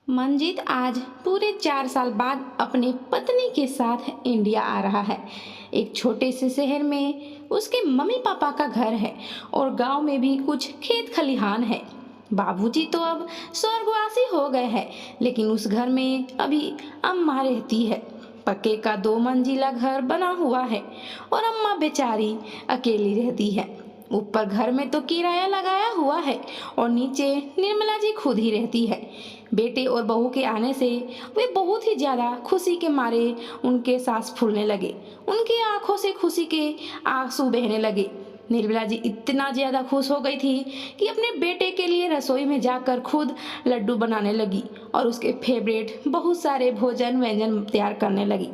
मंजीत आज पूरे 4 साल बाद अपनी पत्नी के साथ इंडिया आ रहा है। एक छोटे से शहर में उसके मम्मी पापा का घर है और गांव में भी कुछ खेत खलिहान है। बाबूजी तो अब स्वर्गवासी हो गए हैं, लेकिन उस घर में अभी अम्मा रहती है। पक्के का 2 मंजिला घर बना हुआ है और अम्मा बेचारी अकेली रहती है। ऊपर घर में तो किराया लगाया हुआ है और नीचे निर्मला जी खुद ही रहती है। बेटे और बहू के आने से वे बहुत ही ज्यादा खुशी के मारे उनके सांस फूलने लगे। उनकी आंखों से खुशी के आंसू बहने लगे। निर्मला जी इतना ज्यादा खुश हो गई थी कि अपने बेटे के लिए रसोई में जाकर खुद लड्डू बनाने लगी और उसके फेवरेट बहुत सारे भोजन व्यंजन तैयार करने लगी।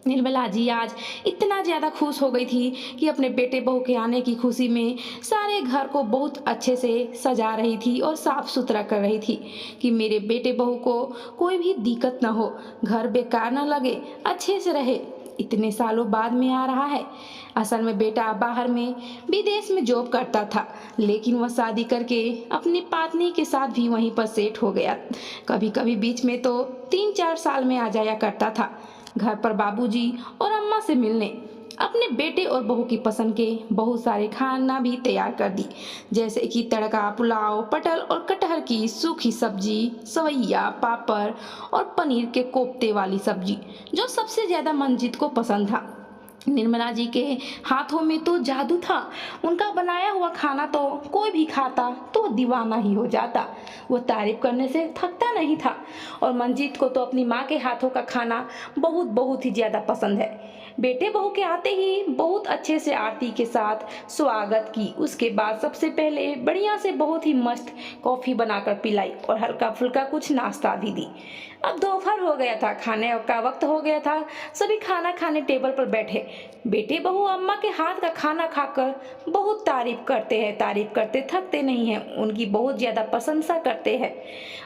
निर्मला जी आज इतना ज़्यादा खुश हो गई थी कि अपने बेटे बहू के आने की खुशी में सारे घर को बहुत अच्छे से सजा रही थी और साफ सुथरा कर रही थी कि मेरे बेटे बहू को कोई भी दिक्कत ना हो, घर बेकार ना लगे, अच्छे से रहे। इतने सालों बाद में आ रहा है। असल में बेटा बाहर में विदेश में जॉब करता था, लेकिन वह शादी करके अपनी पत्नी के साथ भी वहीं पर सेट हो गया। कभी कभी बीच में तो 3-4 साल में आ जाया करता था घर पर बाबूजी और अम्मा से मिलने। अपने बेटे और बहू की पसंद के बहुत सारे खाना भी तैयार कर दी, जैसे कि तड़का पुलाव, पटल और कटहल की सूखी सब्जी, सवैया, पापड़ और पनीर के कोफ्ते वाली सब्जी, जो सबसे ज्यादा मंजीत को पसंद था। निर्मला जी के हाथों में तो जादू था। उनका बनाया हुआ खाना तो कोई भी खाता तो दीवाना ही हो जाता। वो तारीफ करने से थकता नहीं था। और मंजीत को तो अपनी माँ के हाथों का खाना बहुत बहुत ही ज्यादा पसंद है। बेटे बहू के आते ही बहुत अच्छे से आरती के साथ स्वागत की। उसके बाद सबसे पहले बढ़िया से बहुत ही मस्त कॉफी बनाकर पिलाई और हल्का फुल्का कुछ नाश्ता भी दी। अब दोपहर हो गया था, खाने का वक्त हो गया था। सभी खाना खाने टेबल पर बैठे। बेटे बहू अम्मा के हाथ का खाना खाकर बहुत तारीफ करते हैं, तारीफ करते थकते नहीं हैं, उनकी बहुत ज्यादा प्रशंसा करते हैं।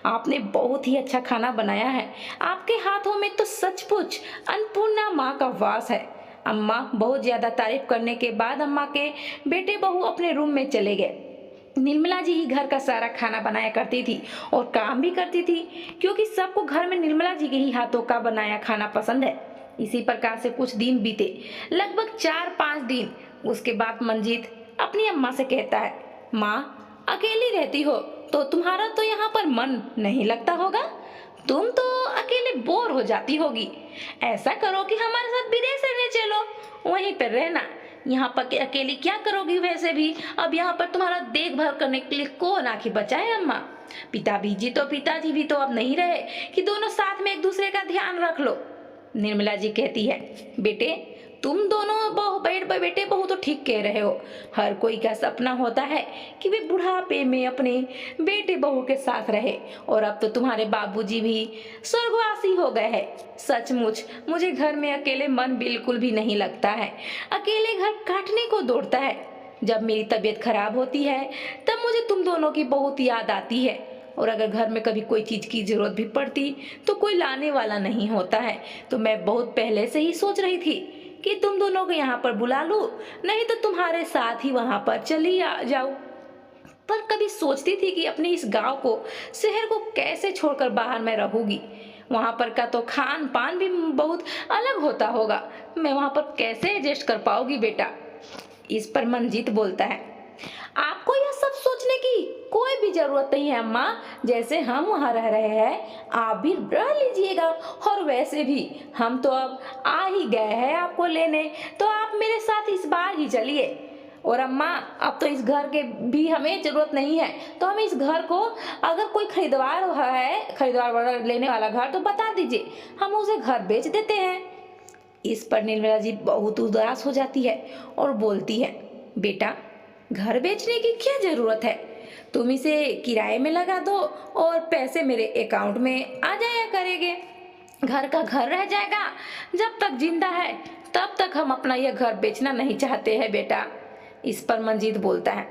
आपने बहुत ही अच्छा खाना बनाया है, आपके हाथों में तो सचमुच अन्नपूर्णा माँ का वास है। अम्मा बहुत ज्यादा तारीफ करने के बाद अम्मा के बेटे बहू अपने रूम में चले गए। निर्मला जी ही घर का सारा खाना बनाया करती थी और काम भी करती थी, क्योंकि सबको घर में निर्मला जी के ही हाथों का बनाया खाना पसंद है। इसी प्रकार से कुछ दिन बीते, लगभग 4-5 दिन। उसके बाद मंजीत अपनी अम्मा से कहता है, माँ अकेली रहती हो तो तुम्हारा तो यहाँ पर मन नहीं लगता होगा, तुम तो अकेले बोर हो जाती होगी। ऐसा करो कि हमारे साथ विदेश रहने चलो, वहीं पर रहना। यहाँ पर अकेली क्या करोगी, वैसे भी अब यहाँ पर तुम्हारा देखभाल करने के लिए कौन आखिर बचा है अम्मा। पिताजी भी तो अब नहीं रहे कि दोनों साथ में एक दूसरे का ध्यान रख लो। निर्मला जी कहती है, बेटे तुम दोनों बेटे बहू तो ठीक कह रहे हो। हर कोई का सपना होता है कि वे बुढ़ापे में अपने बेटे बहू के साथ रहे, और अब तो तुम्हारे बाबूजी भी स्वर्गवासी हो गए हैं। सचमुच मुझे घर में अकेले मन बिल्कुल भी नहीं लगता है, अकेले घर काटने को दौड़ता है। जब मेरी तबीयत खराब होती है तब मुझे तुम दोनों की बहुत याद आती है, और अगर घर में कभी कोई चीज की जरूरत भी पड़ती तो कोई लाने वाला नहीं होता है। तो मैं बहुत पहले से ही सोच रही थी कि तुम दोनों को यहाँ पर बुला लूं, नहीं तो तुम्हारे साथ ही वहां पर चली जाऊं। पर कभी सोचती थी कि अपने इस गांव को, शहर को कैसे छोड़कर बाहर मैं रहूंगी। वहां पर का तो खान पान भी बहुत अलग होता होगा, मैं वहां पर कैसे एडजस्ट कर पाऊंगी बेटा। इस पर मंजीत बोलता है, आपको यह सब सोचने की कोई भी जरूरत नहीं है अम्मा। जैसे हम वहाँ रह रहे हैं आप भी रह लीजिएगा, और वैसे भी हम तो अब आ ही गए हैं आपको लेने, तो आप मेरे साथ इस बार ही चलिए। और अम्मा अब तो इस घर के भी हमें जरूरत नहीं है, तो हम इस घर को, अगर कोई खरीदार वगैरह लेने वाला घर, तो बता दीजिए, हम उसे घर बेच देते हैं। इस पर निर्मला जी बहुत उदास हो जाती है और बोलती है, बेटा घर बेचने की क्या जरूरत है, तुम इसे किराए में लगा दो और पैसे मेरे अकाउंट में आ जाया करेंगे। घर का घर रह जाएगा, जब तक जिंदा है तब तक हम अपना यह घर बेचना नहीं चाहते हैं बेटा। इस पर मंजीत बोलता है,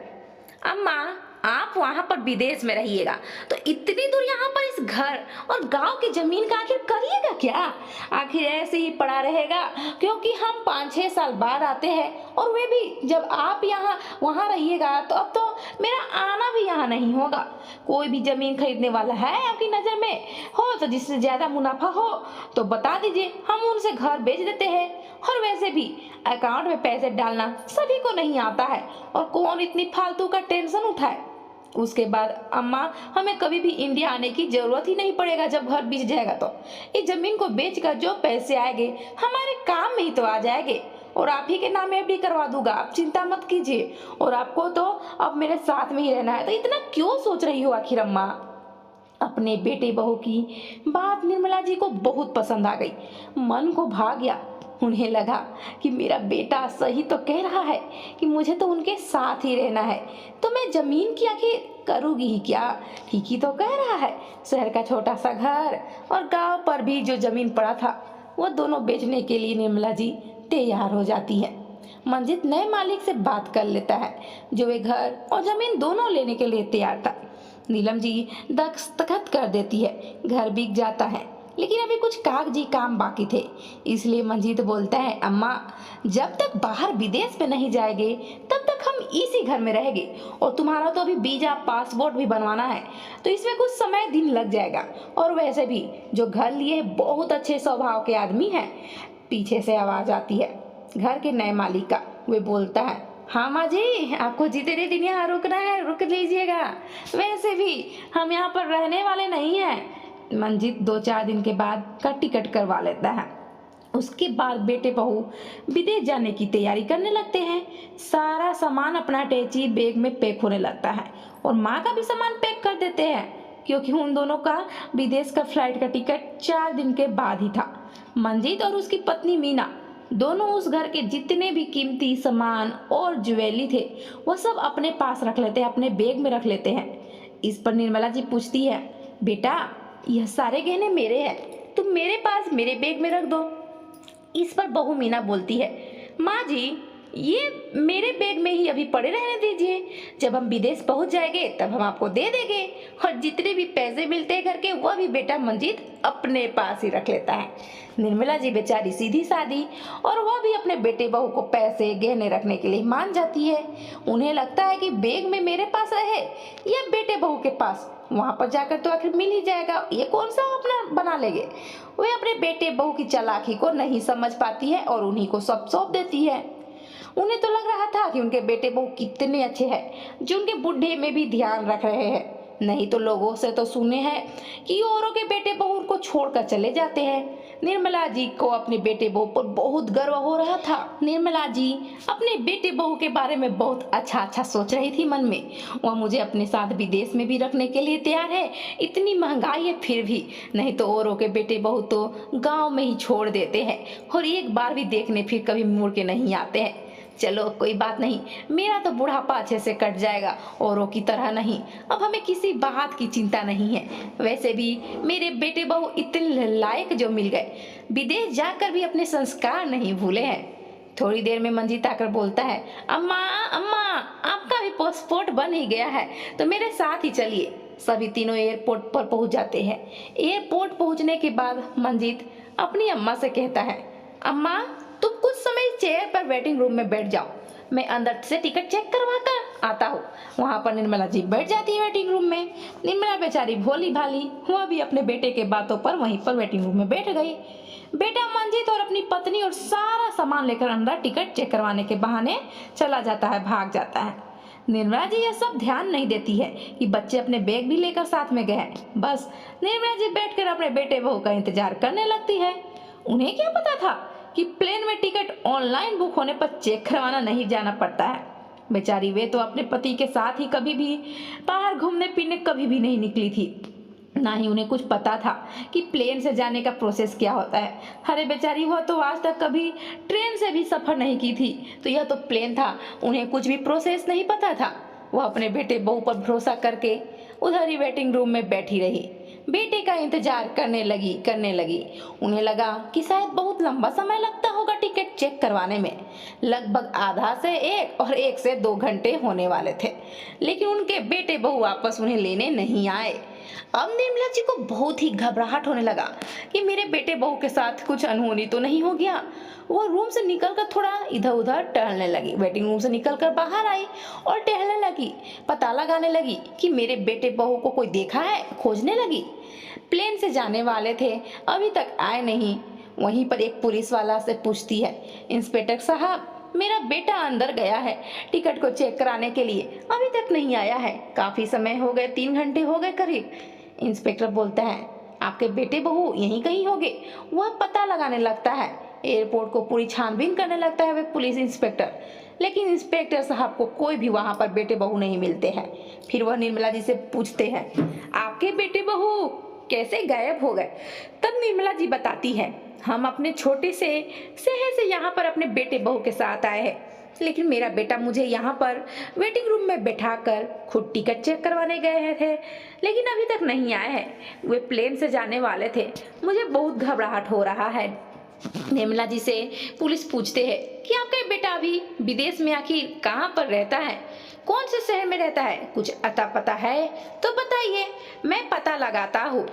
अम्मा आप वहां पर विदेश में रहिएगा, तो इतनी दूर यहाँ पर इस घर और गांव की जमीन का आखिर करिएगा क्या? आखिर ऐसे ही पड़ा रहेगा, क्योंकि हम 5-6 साल बाद आते हैं, और वे भी जब आप यहाँ वहाँ रहिएगा तो अब तो मेरा आना भी यहाँ नहीं होगा। कोई भी जमीन खरीदने वाला है आपकी नज़र में हो तो जिससे ज़्यादा मुनाफा हो तो बता दीजिए, हम उनसे घर बेच देते हैं। और वैसे भी अकाउंट में पैसे डालना सभी को नहीं आता है, और कौन इतनी फालतू का टेंशन उठाए। उसके बाद अम्मा, हमें कभी भी इंडिया आने की जरूरत ही नहीं पड़ेगा। जब घर बिक जाएगा तो इस जमीन को बेचकर जो पैसे आएंगे हमारे काम में ही तो आ जाएंगे, और आप ही के नाम एफडी करवा दूंगा, आप चिंता मत कीजिए। और आपको तो अब मेरे साथ में ही रहना है, तो इतना क्यों सोच रही हो आखिर अम्मा? अपने बेटे बहू की बात निर्मला जी को बहुत पसंद आ गई, मन को भा गया। उन्हें लगा कि मेरा बेटा सही तो कह रहा है कि मुझे तो उनके साथ ही रहना है, तो मैं जमीन की आखिर करूँगी ही क्या? ठीक ही तो कह रहा है। शहर का छोटा सा घर और गांव पर भी जो जमीन पड़ा था वो दोनों बेचने के लिए निर्मला जी तैयार हो जाती है। मंजित नए मालिक से बात कर लेता है, जो वे घर और जमीन दोनों लेने के लिए तैयार था। नीलम जी दस्तखत कर देती है, घर बिक जाता है, लेकिन अभी कुछ कागजी काम बाकी थे। इसलिए मंजीत बोलता है, अम्मा, जब तक बाहर विदेश में नहीं जाएंगे तब तक हम इसी घर में रहेंगे, और तुम्हारा तो अभी वीजा पासपोर्ट भी बनवाना है, तो इसमें कुछ समय दिन लग जाएगा। और वैसे भी जो घर लिए बहुत अच्छे स्वभाव के आदमी हैं। पीछे से आवाज आती है घर के नए मालिक का। वे बोलता है, हाँ माँ जी, आपको जितने दिन यहाँ रुकना है रुक लीजिएगा, वैसे भी हम यहाँ पर रहने वाले नहीं हैं। मंजीत 2-4 दिन के बाद का टिकट करवा लेता है। उसके बाद बेटे बहू विदेश जाने की तैयारी करने लगते हैं। सारा सामान अपना अटैची बैग में पैक होने लगता है, और माँ का भी सामान पैक कर देते हैं, क्योंकि उन दोनों का विदेश का फ्लाइट का टिकट 4 दिन के बाद ही था। मंजीत और उसकी पत्नी मीना दोनों उस घर के जितने भी कीमती सामान और ज्वेलरी थे वो सब अपने पास रख लेते हैं, अपने बैग में रख लेते हैं। इस पर निर्मला जी पूछती है, बेटा, यह सारे गहने मेरे हैं, तुम मेरे पास मेरे बैग में रख दो। इस पर बहू मीना बोलती है, माँ जी, ये मेरे बैग में ही अभी पड़े रहने दीजिए, जब हम विदेश पहुंच जाएंगे तब हम आपको दे देंगे, और जितने भी पैसे मिलते हैं घर के वह भी बेटा मंजीत अपने पास ही रख लेता है। निर्मला जी बेचारी सीधी सादी, और वह भी अपने बेटे बहू को पैसे गहने रखने के लिए मान जाती है। उन्हें लगता है कि बैग में मेरे पास रहे या बेटे बहू के पास, वहां पर जाकर तो आखिर मिल ही जाएगा, ये कौन सा अपना बना लेंगे। वे अपने बेटे बहू की चालाकी को नहीं समझ पाती है और उन्हीं को सब सौंप देती है। उन्हें तो लग रहा था कि उनके बेटे बहू कितने अच्छे हैं, जो उनके बुढ़े में भी ध्यान रख रहे हैं। नहीं तो लोगों से तो सुने हैं कि औरों के बेटे बहू उनको छोड़कर चले जाते हैं। निर्मला जी को अपने बेटे बहू पर बहुत गर्व हो रहा था। निर्मला जी अपने बेटे बहू के बारे में बहुत अच्छा सोच रही थी मन में। वह मुझे अपने साथ विदेश में भी रखने के लिए तैयार है, इतनी महंगाई है फिर भी। नहीं तो औरों के बेटे बहू तो गाँव में ही छोड़ देते हैं और एक बार भी देखने फिर कभी मुड़ के नहीं आते हैं। चलो कोई बात नहीं, मेरा तो बुढ़ापा अच्छे से कट जाएगा, औरों की तरह नहीं। अब हमें किसी बात की चिंता नहीं है। वैसे भी मेरे बेटे बहू इतने लायक जो मिल गए, विदेश जाकर भी अपने संस्कार नहीं भूले हैं। थोड़ी देर में मंजीत आकर बोलता है, अम्मा अम्मा, आपका भी पासपोर्ट बन ही गया है, तो मेरे साथ ही चलिए। सभी तीनों एयरपोर्ट पर पहुंच जाते हैं। एयरपोर्ट पहुंचने के बाद मंजीत अपनी अम्मा से कहता है, अम्मा, तुम कुछ समय चेयर पर वेटिंग रूम में बैठ जाओ, मैं अंदर से टिकट चेक करवा कर आता हूँ। वहाँ पर निर्मला जी बैठ जाती है वेटिंग रूम में। निर्मला बेचारी भोली भाली, वह भी अपने बेटे के बातों पर वहीं पर वेटिंग रूम में बैठ गई। बेटा मंजीत और अपनी पत्नी और सारा सामान लेकर अंदर टिकट चेक करवाने के बहाने चला जाता है, भाग जाता है। निर्मला जी यह सब ध्यान नहीं देती है कि बच्चे अपने बैग भी लेकर साथ में गए हैं। बस निर्मला जी बैठकर अपने बेटे बहू का इंतजार करने लगती है। उन्हें क्या पता था कि प्लेन में टिकट ऑनलाइन बुक होने पर चेक करवाना नहीं जाना पड़ता है। बेचारी वे तो अपने पति के साथ ही कभी भी बाहर घूमने फिरने कभी भी नहीं निकली थी, ना ही उन्हें कुछ पता था कि प्लेन से जाने का प्रोसेस क्या होता है। अरे बेचारी, वह तो आज तक कभी ट्रेन से भी सफ़र नहीं की थी, तो यह तो प्लेन था, उन्हें कुछ भी प्रोसेस नहीं पता था। वह अपने बेटे बहू पर भरोसा करके उधर ही वेटिंग रूम में बैठी रही, बेटे का इंतजार करने लगी। उन्हें लगा कि शायद बहुत लंबा समय लगता होगा टिकट चेक करवाने में। लगभग आधा से 1 और 1 से 2 घंटे होने वाले थे, लेकिन उनके बेटे बहू वापस उन्हें लेने नहीं आए। अब निर्मला जी को बहुत ही घबराहट होने लगा कि मेरे बेटे बहू के साथ कुछ अनहोनी तो नहीं हो गया। वो रूम से निकलकर थोड़ा इधर उधर टहलने लगी, वेटिंग रूम से निकलकर बाहर आई और टहलने लगी, पता लगाने लगी कि मेरे बेटे बहू को कोई देखा है, खोजने लगी। प्लेन से जाने वाले थे, अभी तक आए नहीं। वहीं पर एक पुलिस वाला से पूछती है, इंस्पेक्टर साहब मेरा बेटा अंदर गया है टिकट को चेक कराने के लिए, अभी तक नहीं आया है, काफी समय हो गए, 3 घंटे हो गए करीब। इंस्पेक्टर बोलता है, आपके बेटे बहू यहीं कहीं होंगे। वह पता लगाने लगता है, एयरपोर्ट को पूरी छानबीन करने लगता है वह पुलिस इंस्पेक्टर, लेकिन इंस्पेक्टर साहब को कोई भी वहां पर बेटे बहू नहीं मिलते हैं। फिर वह निर्मला जी से पूछते हैं, आपके बेटे बहू कैसे गायब हो गए? तब निर्मला जी बताती है, हम अपने छोटे से शहर से यहाँ पर अपने बेटे बहू के साथ आए हैं, लेकिन मेरा बेटा मुझे यहाँ पर वेटिंग रूम में बैठाकर खुद टिकट चेक करवाने गए थे, लेकिन अभी तक नहीं आए हैं। वे प्लेन से जाने वाले थे। मुझे बहुत घबराहट हो रहा है। निर्मला जी से पुलिस पूछते हैं कि आपका बेटा अभी विदेश में आखिर कहाँ पर रहता है, कौन से शहर में रहता है, कुछ अता पता है तो बताइए, मैं पता लगाता हूँ।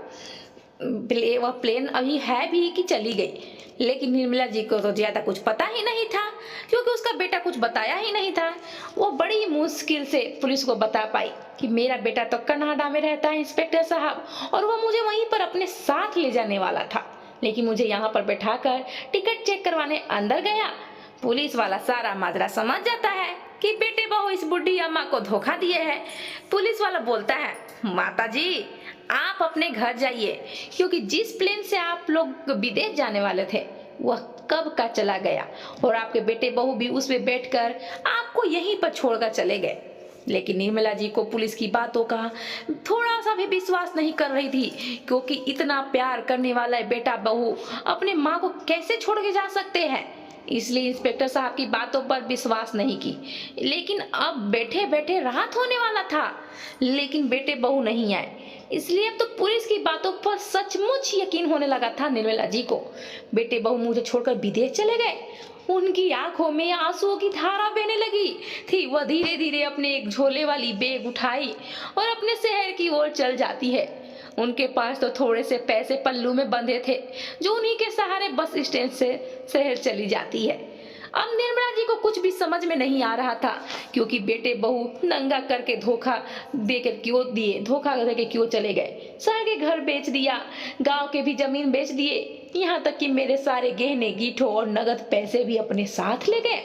वह प्लेन अभी है भी कि चली गई? लेकिन निर्मला जी को तो ज्यादा कुछ पता ही नहीं था, क्योंकि उसका बेटा कुछ बताया ही नहीं था। वो बड़ी मुश्किल से पुलिस को बता पाई कि मेरा बेटा तो कनाडा में रहता है इंस्पेक्टर साहब, और वो मुझे वहीं पर अपने साथ ले जाने वाला था, लेकिन मुझे यहाँ पर बैठाकर टिकट चेक करवाने अंदर गया। पुलिस वाला सारा माजरा समझ जाता है कि बेटे बहू इस बुढ़ी अम्मा को धोखा दिए हैं। पुलिस वाला बोलता है, माता जी आप अपने घर जाइए, क्योंकि जिस प्लेन से आप लोग विदेश जाने वाले थे वह कब का चला गया, और आपके बेटे बहू भी उसमें बैठकर आपको यहीं पर छोड़कर चले गए। लेकिन निर्मला जी को पुलिस की बातों का थोड़ा सा भी विश्वास नहीं कर रही थी, क्योंकि इतना प्यार करने वाला बेटा बहू अपने माँ को कैसे छोड़ के जा सकते हैं। इसलिए इंस्पेक्टर साहब की बातों पर विश्वास नहीं की। लेकिन अब बैठे बैठे रात होने वाला था, लेकिन बेटे बहू नहीं आए, इसलिए अब तो पुलिस की बातों पर सचमुच यकीन होने लगा था निर्मला जी को। बेटे बहू मुझे छोड़कर विदेश चले गए। उनकी आंखों में आंसुओं की धारा बहने लगी थी। वह धीरे धीरे अपने एक झोले वाली बैग उठाई और अपने शहर की ओर चल जाती है। उनके पास तो थोड़े से पैसे पल्लू में बंधे थे, जो उन्हीं के सहारे बस स्टैंड से शहर चली जाती है। अब निर्मला जी को कुछ भी समझ में नहीं आ रहा था, क्योंकि बेटे बहू नंगा करके धोखा देके क्यों चले गए। शहर के घर बेच दिया, गांव के भी जमीन बेच दिए, यहाँ तक कि मेरे सारे गहने गीठों और नगद पैसे भी अपने साथ ले गए।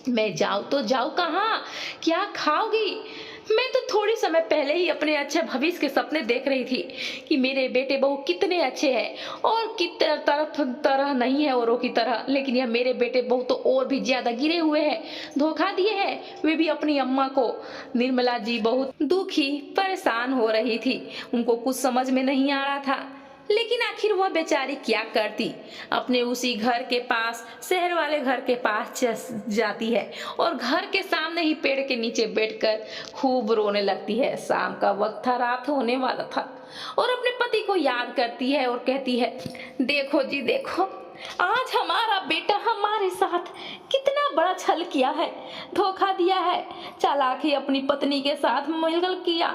मैं जाऊँ तो जाऊँ कहाँ, क्या खाओगी? मैं तो थोड़ी समय पहले ही अपने अच्छे भविष्य के सपने देख रही थी कि मेरे बेटे बहू कितने अच्छे हैं और कितने तरह नहीं है औरों की तरह, लेकिन यह मेरे बेटे बहू तो और भी ज्यादा गिरे हुए हैं, धोखा दिए हैं, वे भी अपनी अम्मा को। निर्मला जी बहुत दुखी परेशान हो रही थी, उनको कुछ समझ में नहीं आ रहा था। लेकिन आखिर वह बेचारी क्या करती, अपने उसी घर के पास, शहर वाले घर के पास जाती है और घर के सामने ही पेड़ के नीचे बैठकर खूब रोने लगती है। शाम का वक्त था, रात होने वाला था, और अपने पति को याद करती है और कहती है, देखो जी देखो, आज हमारा बेटा हमारे साथ कितना बड़ा छल किया है, धोखा दिया है, चालाकी अपनी पत्नी के साथ मिलकर किया,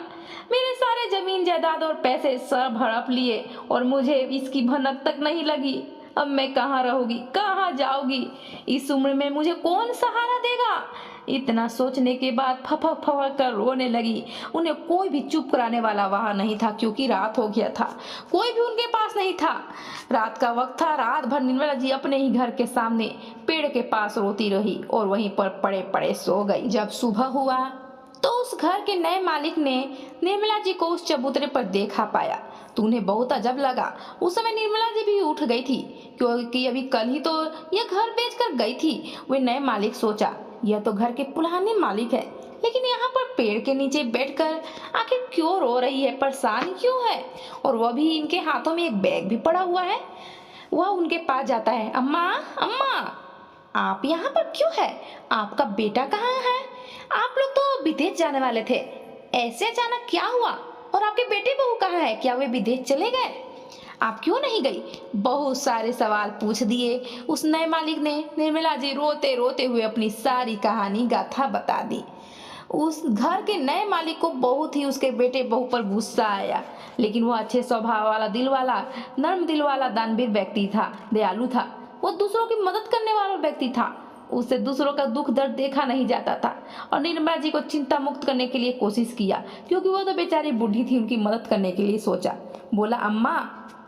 मेरे सारे जमीन जायदाद और पैसे सब हड़प लिए और मुझे इसकी भनक तक नहीं लगी। अब मैं कहाँ रहूंगी, कहाँ जाऊंगी, इस उम्र में मुझे कौन सहारा देगा? इतना सोचने के बाद फफक फफक कर रोने लगी। उन्हें कोई भी चुप कराने वाला वहां नहीं था, क्योंकि रात हो गया था, कोई भी उनके पास नहीं था। रात का वक्त था। रात भर निर्मला जी अपने ही घर के सामने पेड़ के पास रोती रही और वहीं पर पड़े पड़े सो गई। जब सुबह हुआ तो उस घर के नए मालिक ने निर्मला जी को उस चबूतरे पर देखा पाया तो उन्हें बहुत अजब लगा। उस समय निर्मला जी भी उठ गई थी, क्योंकि अभी कल ही तो यह घर बेचकर गई थी। वे नए मालिक सोचा, यह तो घर के पुराने मालिक है, लेकिन यहाँ पर पेड़ के नीचे बैठकर आखिर क्यों रो रही है, परेशान क्यों है? और वह भी इनके हाथों में एक बैग भी पड़ा हुआ है। वह उनके पास जाता है, अम्मा अम्मा आप यहाँ पर क्यों है? आपका बेटा कहाँ है? आप लोग तो विदेश जाने वाले थे, ऐसे अचानक क्या हुआ? और आपके बेटे बहू कहाँ है? क्या वे विदेश चले गए? आप क्यों नहीं गई? बहुत सारे सवाल पूछ दिए उस नए मालिक ने। निर्मला जी रोते रोते हुए अपनी सारी कहानी गाथा बता दी। उस घर के नए मालिक को बहुत ही उसके बेटे बहू पर गुस्सा आया, लेकिन वो अच्छे स्वभाव वाला, दिल वाला, नर्म दिल वाला दानवीर व्यक्ति था, दयालु था। वो दूसरों की मदद करने वाला व्यक्ति था। उससे दूसरों का दुख दर्द देखा नहीं जाता था और निर्मला जी को चिंता मुक्त करने के लिए कोशिश किया, क्योंकि वो तो बेचारी बूढ़ी थी। उनकी मदद करने के लिए सोचा। बोला, अम्मा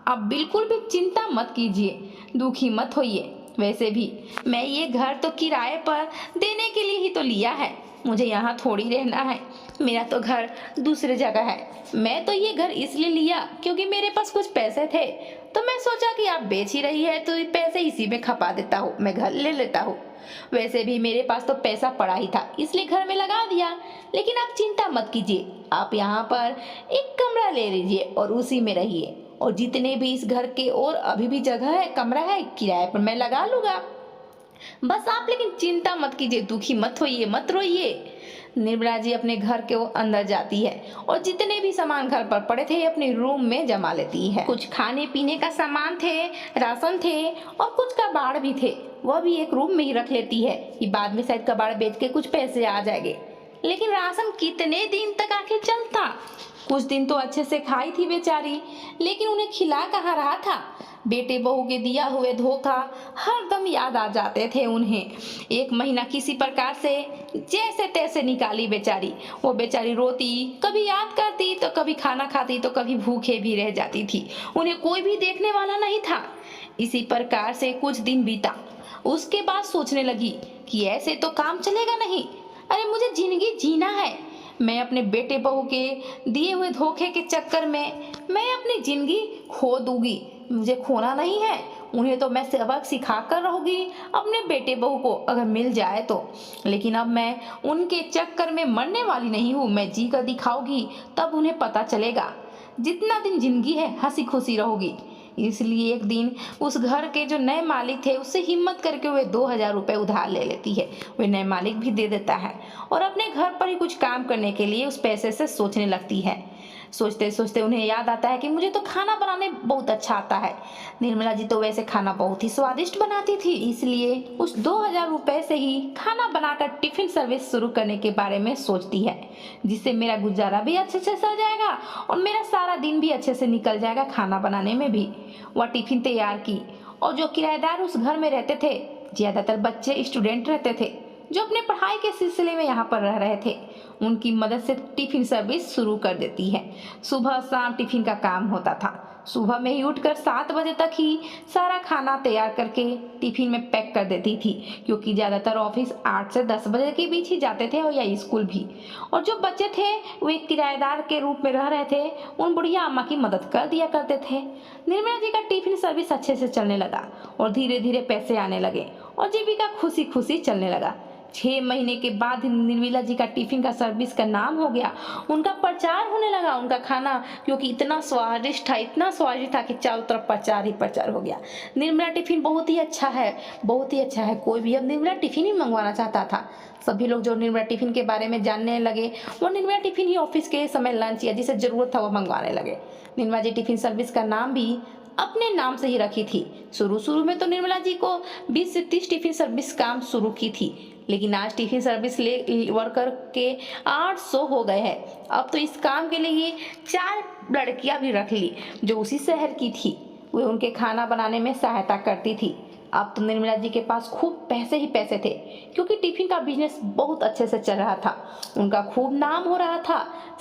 आप बिल्कुल भी चिंता मत कीजिए, दुखी मत होइए। वैसे भी मैं ये घर तो किराए पर देने के लिए ही तो लिया है, मुझे यहाँ थोड़ी रहना है। मेरा तो घर दूसरे जगह है। मैं तो ये घर इसलिए लिया क्योंकि मेरे पास कुछ पैसे थे, तो मैं सोचा कि आप बेच ही रही है तो ये पैसे इसी में खपा देता हूँ, मैं घर ले लेता हूँ। वैसे भी मेरे पास तो पैसा पड़ा ही था, इसलिए घर में लगा दिया। लेकिन आप चिंता मत कीजिए, आप यहाँ पर एक कमरा ले लीजिए और उसी में रहिए, और जितने भी इस घर के और अभी भी जगह है, कमरा है, किराए पर मैं लगा लूंगा। बस आप लेकिन चिंता मत कीजिए, दुखी मत होइए, मत रोइए। निर्मला जी अपने घर के अंदर जाती है और जितने भी सामान घर पर पड़े थे अपने रूम में जमा लेती है। कुछ खाने पीने का सामान थे, राशन थे और कुछ कबाड़ भी थे, वह भी एक रूम में ही रख लेती है कि बाद में शायद कबाड़ बेच के कुछ पैसे आ जाएंगे। लेकिन राशन कितने दिन तक आखिर चलता? कुछ दिन तो अच्छे से खाई थी बेचारी, लेकिन उन्हें खिला कहाँ रहा था। बेटे बहू के दिया हुए धोखा हरदम याद आ जाते थे उन्हें। एक महीना किसी प्रकार से जैसे तैसे निकाली बेचारी। वो बेचारी रोती, कभी याद करती तो कभी खाना खाती तो कभी भूखे भी रह जाती थी। उन्हें कोई भी देखने वाला नहीं था। इसी प्रकार से कुछ दिन बीता। उसके बाद सोचने लगी कि ऐसे तो काम चलेगा नहीं। अरे मुझे जिंदगी जीना है। मैं अपने बेटे बहू के दिए हुए धोखे के चक्कर में मैं अपनी जिंदगी खो दूंगी। मुझे खोना नहीं है। उन्हें तो मैं सबक सिखा कर रहूंगी अपने बेटे बहू को, अगर मिल जाए तो। लेकिन अब मैं उनके चक्कर में मरने वाली नहीं हूँ। मैं जी कर दिखाऊंगी, तब उन्हें पता चलेगा। जितना दिन जिंदगी है हंसी खुशी रहोगी। इसलिए एक दिन उस घर के जो नए मालिक थे उससे हिम्मत करके वे 2000 रुपये उधार ले लेती है। वे नए मालिक भी दे देता है और अपने घर पर ही कुछ काम करने के लिए उस पैसे से सोचने लगती है। सोचते सोचते उन्हें याद आता है कि मुझे तो खाना बनाने बहुत अच्छा आता है। निर्मला जी तो वैसे खाना बहुत ही स्वादिष्ट बनाती थी, इसलिए उस 2000 रुपये से ही खाना बनाकर टिफिन सर्विस शुरू करने के बारे में सोचती है, जिससे मेरा गुजारा भी अच्छे से चल जाएगा और मेरा सारा दिन भी अच्छे से निकल जाएगा खाना बनाने में भी। वह टिफिन तैयार की और जो किराएदार उस घर में रहते थे, ज्यादातर बच्चे स्टूडेंट रहते थे जो अपने पढ़ाई के सिलसिले में यहाँ पर रह रहे थे, उनकी मदद से टिफिन सर्विस शुरू कर देती है। सुबह शाम टिफिन का काम होता था। सुबह में ही उठकर 7 बजे तक ही सारा खाना तैयार करके टिफिन में पैक कर देती थी, क्योंकि ज़्यादातर ऑफिस 8 से 10 बजे के बीच ही जाते थे और या स्कूल भी। और जो बच्चे थे वे किराएदार के रूप में रह रहे थे, उन बुढ़िया अम्मा की मदद कर दिया करते थे। निर्मला जी का टिफिन सर्विस अच्छे से चलने लगा और धीरे धीरे पैसे आने लगे और जीविका खुशी खुशी चलने लगा। 6 महीने के बाद निर्मला जी का टिफिन का सर्विस का नाम हो गया। उनका प्रचार होने लगा, उनका खाना, क्योंकि इतना स्वादिष्ट था, इतना स्वादिष्ट था कि चारों तरफ प्रचार ही प्रचार हो गया। निर्मला टिफिन बहुत ही अच्छा है, बहुत ही अच्छा है। कोई भी अब निर्मला टिफिन ही मंगवाना चाहता था। सभी लोग जो निर्मला टिफिन के बारे में जानने लगे, वो निर्मला टिफिन ही ऑफिस के समय लंच या जिसे जरूरत था वो मंगवाने लगे। निर्मला जी टिफिन सर्विस का नाम भी अपने नाम से ही रखी थी। शुरू में तो निर्मला जी को 20 से 30 टिफिन सर्विस काम शुरू की थी, लेकिन आज टिफिन सर्विस वर्कर के 800 हो गए हैं। अब तो इस काम के लिए 4 लड़कियां भी रख ली जो उसी शहर की थी। वे उनके खाना बनाने में सहायता करती थी। अब तो निर्मला जी के पास खूब पैसे ही पैसे थे, क्योंकि टिफिन का बिजनेस बहुत अच्छे से चल रहा था। उनका खूब नाम हो रहा था,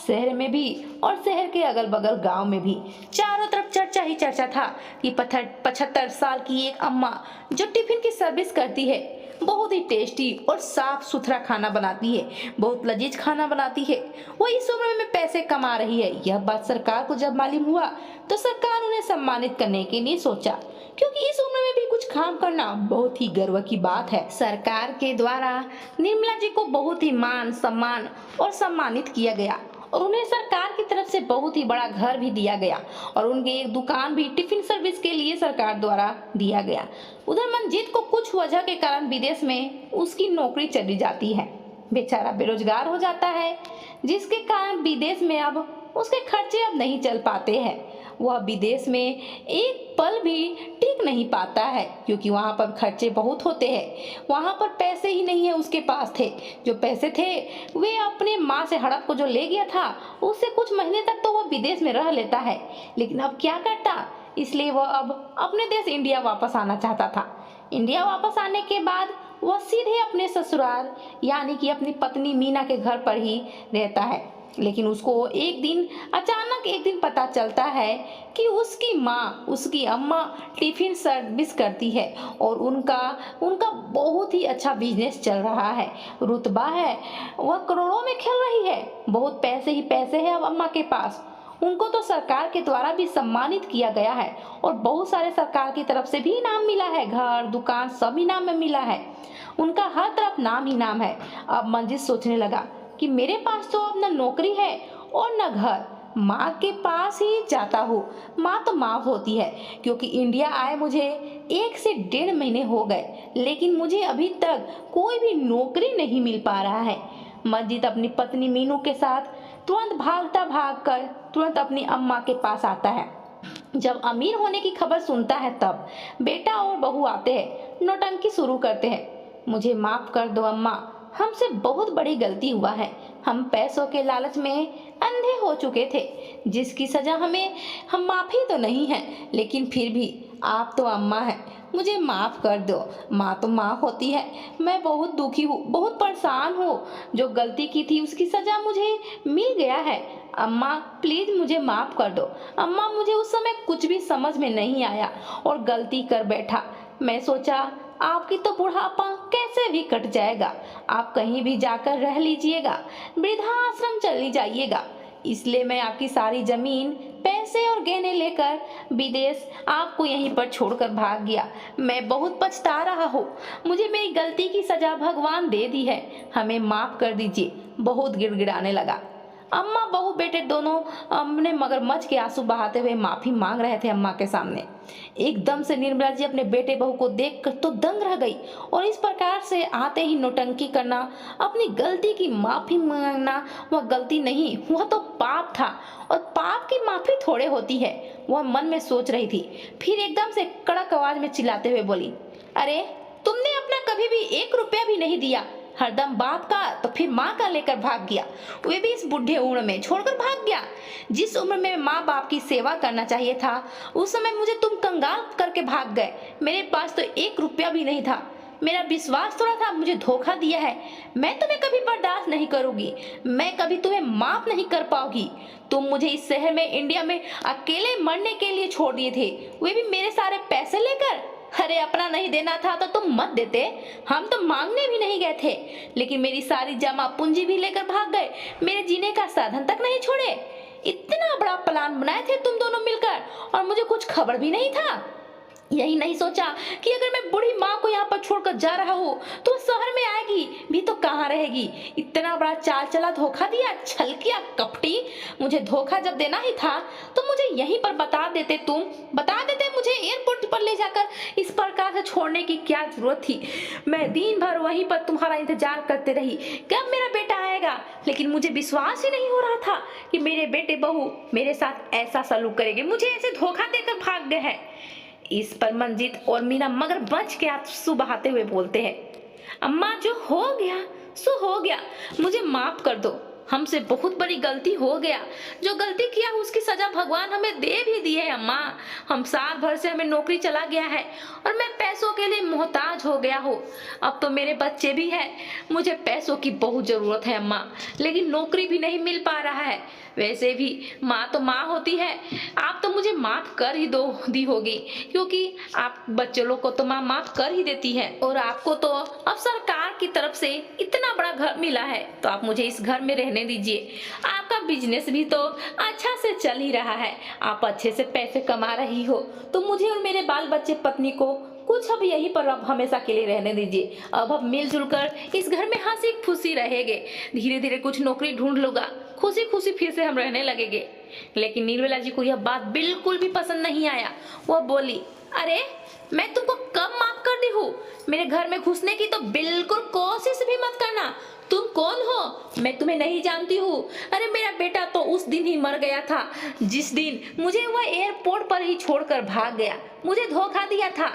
शहर में भी और शहर के अगल बगल गांव में भी। चारों तरफ चर्चा ही चर्चा था कि 75 साल की एक अम्मा जो टिफिन की सर्विस करती है, बहुत ही टेस्टी और साफ सुथरा खाना बनाती है, बहुत लजीज खाना बनाती है, वो इस उम्र में पैसे कमा रही है। यह बात सरकार को जब मालूम हुआ तो सरकार उन्हें सम्मानित करने के लिए सोचा, क्योंकि इस उम्र में भी कुछ काम करना बहुत ही गर्व की बात है। सरकार के द्वारा निर्मला जी को बहुत ही मान सम्मान और सम्मानित किया गया और उन्हें सरकार की तरफ से बहुत ही बड़ा घर भी दिया गया और उनके एक दुकान भी टिफिन सर्विस के लिए सरकार द्वारा दिया गया। उधर मंजीत को कुछ वजह के कारण विदेश में उसकी नौकरी चली जाती है। बेचारा बेरोजगार हो जाता है, जिसके कारण विदेश में अब उसके खर्चे अब नहीं चल पाते हैं। वह विदेश में एक पल भी टिक नहीं पाता है, क्योंकि वहाँ पर खर्चे बहुत होते हैं। वहाँ पर पैसे ही नहीं है उसके पास थे। जो पैसे थे वे अपने माँ से हड़प को जो ले गया था, उससे कुछ महीने तक तो वह विदेश में रह लेता है। लेकिन अब क्या करता, इसलिए वह अब अपने देश इंडिया वापस आना चाहता था। इंडिया वापस आने के बाद वह सीधे अपने ससुराल यानी कि अपनी पत्नी मीना के घर पर ही रहता है। लेकिन उसको अचानक एक दिन पता चलता है कि उसकी माँ, उसकी अम्मा टिफिन सर्विस करती है और उनका उनका बहुत ही अच्छा बिजनेस चल रहा है, रुतबा है, वह करोड़ों में खेल रही है, बहुत पैसे ही पैसे हैं अब अम्मा के पास। उनको तो सरकार के द्वारा भी सम्मानित किया गया है और बहुत सारे सरकार की तरफ से भी इनाम मिला है, घर दुकान सब इनाम में मिला है। उनका हर तरफ नाम ही नाम है। अब मंजित सोचने लगा कि मेरे पास तो अब न नौकरी है और न घर, माँ के पास ही जाता हूँ। माँ तो माँ होती है, क्योंकि इंडिया आए मुझे 1 से 1.5 महीने हो गए, लेकिन मुझे अभी तक कोई भी नौकरी नहीं मिल पा रहा है। मंजित अपनी पत्नी मीनू के साथ तुरंत भागकर तुरंत अपनी अम्मा के पास आता है। जब अमीर होने की खबर सुनता है तब बेटा और बहू आते हैं, नौटंकी शुरू करते हैं। मुझे माफ कर दो अम्मा, हमसे बहुत बड़ी गलती हुआ है। हम पैसों के लालच में अंधे हो चुके थे, जिसकी सजा हम माफी तो नहीं है, लेकिन फिर भी आप तो अम्मा हैं, मुझे माफ कर दो। माँ तो माँ होती है। मैं बहुत दुखी हूँ, बहुत परेशान हूँ। जो गलती की थी उसकी सजा मुझे मिल गया है। अम्मा प्लीज मुझे माफ कर दो। अम्मा मुझे उस समय कुछ भी समझ में नहीं आया और गलती कर बैठा। मैं सोचा आपकी तो बुढ़ापा कैसे भी कट जाएगा, आप कहीं भी जाकर रह लीजिएगा, वृद्धाश्रम चली जाइएगा। इसलिए मैं आपकी सारी जमीन, पैसे और गहने लेकर विदेश आपको यहीं पर छोड़कर भाग गया। मैं बहुत पछता रहा हूँ। मुझे मेरी गलती की सजा भगवान दे दी है, हमें माफ कर दीजिए। बहुत गिड़गिड़ाने लगा। अम्मा बहू बेटे दोनों अपने मगरमच्छ के आंसू बहाते हुए माफी मांग रहे थे अम्मा के सामने। एकदम से निर्मला जी अपने बेटे बहू को देखकर तो दंग रह गई और इस प्रकार से आते ही नौटंकी करना, अपनी गलती की माफी मांगना, वह गलती नहीं, वह तो पाप था और पाप की माफी थोड़े होती है, वह मन में सोच रही थी। फिर एकदम से कड़क आवाज में चिल्लाते हुए बोली, अरे तुमने अपना कभी भी 1 रुपया भी नहीं दिया, हरदम बाप का तो फिर माँ का लेकर भाग गया, वे भी इस बुढ़े उम्र में छोड़कर भाग गया। जिस उम्र में माँ बाप की सेवा करना चाहिए था उस समय मुझे तुम कंगाल करके भाग गए। मेरे पास तो 1 रुपया भी नहीं था, मेरा विश्वास थोड़ा था, मुझे धोखा दिया है। मैं तुम्हें कभी बर्दाश्त नहीं करूंगी, मैं कभी तुम्हें माफ नहीं कर पाऊंगी। तुम मुझे इस शहर में, इंडिया में अकेले मरने के लिए छोड़ दिए थे, वे भी मेरे सारे पैसे लेकर। अरे अपना नहीं देना था तो तुम मत देते, हम तो मांगने भी नहीं गए थे, लेकिन मेरी सारी जमा पूंजी भी लेकर भाग गए, मेरे जीने का साधन तक नहीं छोड़े। इतना बड़ा प्लान बनाए थे तुम दोनों मिलकर और मुझे कुछ खबर भी नहीं था। यही नहीं सोचा कि अगर मैं बूढ़ी माँ को यहाँ पर छोड़कर जा रहा हूँ तो वो शहर में आएगी भी तो कहाँ रहेगी। इतना बड़ा चाल चला, धोखा दिया, छल किया, कपटी। मुझे धोखा जब देना ही था तो मुझे यहीं पर बता देते, तुम बता देते, मुझे एयरपोर्ट पर ले जाकर इस प्रकार से छोड़ने की क्या जरूरत थी। मैं दिन भर वहीं पर तुम्हारा इंतजार करते रही, कब मेरा बेटा आएगा, लेकिन मुझे विश्वास ही नहीं हो रहा था कि मेरे बेटे बहू मेरे साथ ऐसा सलूक करेंगे, मुझे ऐसे धोखा देकर भाग गए हैं। इस पर मंजित और मीना मगरमच्छ के आंसू बहाते हुए बोलते हैं, अम्मा जो हो गया सो हो गया, मुझे माफ कर दो, हमसे बहुत बड़ी गलती हो गया। जो गलती किया उसकी सजा भगवान हमें दे भी दी है अम्मा। हम साल भर से हमें नौकरी चला गया है और मैं पैसों के लिए मोहताज हो गया हूँ। अब तो मेरे बच्चे भी हैं, मुझे पैसों की बहुत जरूरत है अम्मा, लेकिन नौकरी भी नहीं मिल पा रहा है। वैसे भी माँ तो माँ होती है, आप तो मुझे माफ कर ही दी होगी, क्योंकि आप बच्चे लोग को तो माँ माफ कर ही देती है और आपको तो अब सरकार की तरफ से इतना बड़ा घर मिला है, तो आप मुझे इस घर में रहने दीजिए। आपका बिजनेस भी तो अच्छा से चल ही रहा है, आप अच्छे से पैसे कमा रही हो, तो मुझे और मेरे बाल बच्चे पत्नी को कुछ अब यहीं पर अब हमेशा के लिए रहने दीजिए। अब मिलजुल कर इस घर में हंसी खुशी रहेंगे, धीरे धीरे कुछ नौकरी ढूंढ लूंगा, खुशी खुशी फिर से हम रहने लगेंगे। लेकिन निर्मला जी को यह बात बिल्कुल भी पसंद नहीं आया। वह बोली, अरे मैं तुमको कब माफ कर दी हूँ, मेरे घर में घुसने की तो बिल्कुल कोशिश भी मत करना, तुम कौन हो? मैं तुम्हें नहीं जानती हूँ। अरे मेरा बेटा तो उस दिन ही मर गया था जिस दिन मुझे वह एयरपोर्ट पर ही छोड़कर भाग गया, मुझे धोखा दिया था।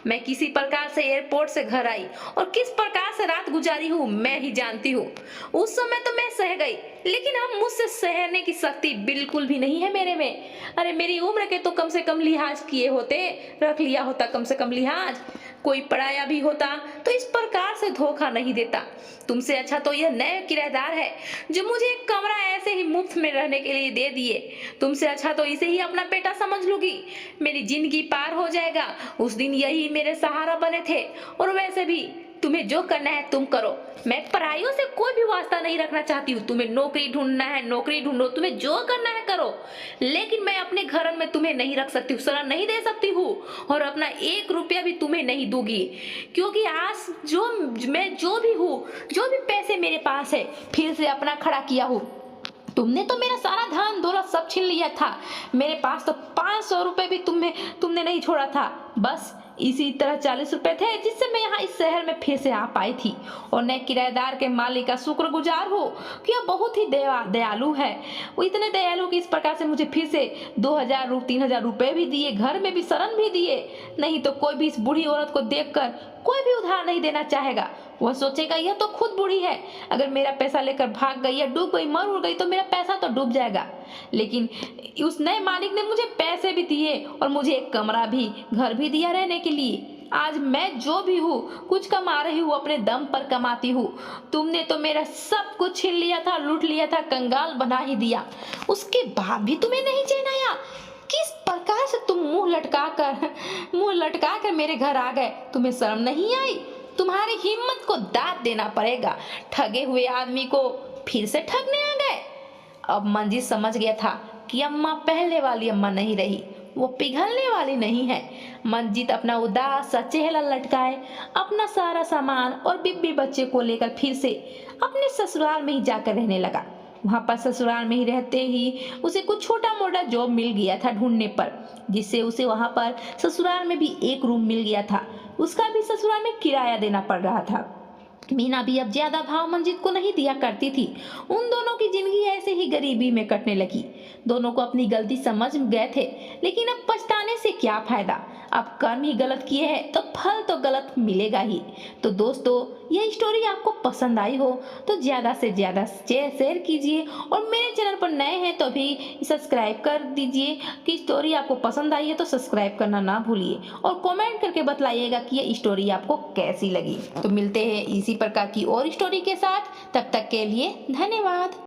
मैं किसी प्रकार से एयरपोर्ट से घर आई और किस प्रकार से रात गुजारी हूँ मैं ही जानती हूँ। उस समय तो मैं सह गई, लेकिन अब मुझसे सहने की शक्ति बिल्कुल भी नहीं है मेरे में। अरे मेरी उम्र के तो कम से कम लिहाज किए होते, रख लिया होता कम से कम लिहाज। कोई पराया भी होता तो इस प्रकार से धोखा नहीं देता। तुमसे अच्छा तो यह नए किराएदार है जो मुझे एक कमरा ऐसे ही मुफ्त में रहने के लिए दे दिए। तुमसे अच्छा तो इसे ही अपना बेटा समझ लूंगी। मेरी जिंदगी पार हो जाएगा। उस दिन यही मेरे सहारा बने थे। और वैसे भी तुम्हें जो करना है तुम करो। मैं पराइयों से कोई भी वास्ता नहीं रखना चाहती हूँ। तुम्हें नौकरी ढूंढना है नौकरी ढूंढो, तुम्हें जो करना है करो, लेकिन मैं अपने घर में तुम्हें नहीं रख सकती हूँ, सलाह नहीं दे सकती हूँ, और अपना 1 रुपया भी तुम्हें नहीं दूंगी। क्योंकि आज मैं जो भी हूँ, जो भी पैसे मेरे पास है, फिर से अपना खड़ा किया हूँ। तुमने तो मेरा सारा धन दौलत सब छीन लिया था। मेरे पास तो 500 रुपए भी तुमने नहीं छोड़ा था। बस इसी तरह 40 रुपए थे जिससे मैं यहाँ इस शहर में फिर से आ पाई थी। और नए किराएदार के मालिक का शुक्रगुजार हो कि वह बहुत ही दयालु है। वो इतने दयालु कि इस प्रकार से मुझे फिर से 2000 3000 रुपए भी दिए, घर में भी शरण भी दिए। नहीं तो कोई भी इस बूढ़ी औरत को देखकर कोई भी उधार नहीं देना चाहेगा। वह सोचेगा यह तो खुद बूढ़ी है, अगर मेरा पैसा लेकर भाग गई या डूब गई, मर उड़ गई तो मेरा पैसा तो डूब जाएगा। लेकिन उस नए मालिक ने मुझे पैसे भी दिए और मुझे एक कमरा भी, घर भी दिया रहने के लिए। आज मैं जो भी हूँ, कुछ कमा रही हूँ, अपने दम पर कमाती हूँ। तुमने तो मेरा सब कुछ छीन लिया था, लूट लिया था, कंगाल बना ही दिया। उसके बाद भी तुम्हें नहीं चैन आया। किस प्रकार से तुम मुंह लटका कर मेरे घर आ गए। तुम्हें शर्म नहीं आई? तुम्हारी हिम्मत को दाद देना पड़ेगा। ठगे हुए आदमी को फिर से ठगने आ गए। अब मंजीत समझ गया था कि अम्मा पहले वाली अम्मा नहीं रही, वो पिघलने वाली नहीं है। मंजीत अपना उदास सा चेहरा लटकाए अपना सारा सामान और बिब्बी बच्चे को लेकर फिर से अपने ससुराल में ही जाकर रहने लगा। वहां पर ससुराल में ही रहते ही उसे कुछ छोटा मोटा जॉब मिल गया था ढूंढने पर, जिससे उसे वहां पर ससुराल में भी एक रूम मिल गया था। उसका भी ससुराल में किराया देना पड़ रहा था। मीना भी अब ज्यादा भाव मंजीत को नहीं दिया करती थी। उन दोनों की जिंदगी ऐसे ही गरीबी में कटने लगी। दोनों को अपनी गलती समझ गए थे, लेकिन अब पछताने से क्या फायदा। अब कर्म ही गलत किए हैं तो फल तो गलत मिलेगा ही। तो दोस्तों, यह स्टोरी आपको पसंद आई हो तो ज्यादा से ज्यादा शेयर कीजिए, और मेरे चैनल पर नए हैं तो अभी सब्सक्राइब कर दीजिए। कि स्टोरी आपको पसंद आई है तो सब्सक्राइब करना ना भूलिए, और कमेंट करके बतलाइएगा कि यह स्टोरी आपको कैसी लगी। तो मिलते हैं इसी प्रकार की और स्टोरी के साथ, तब तक के लिए धन्यवाद।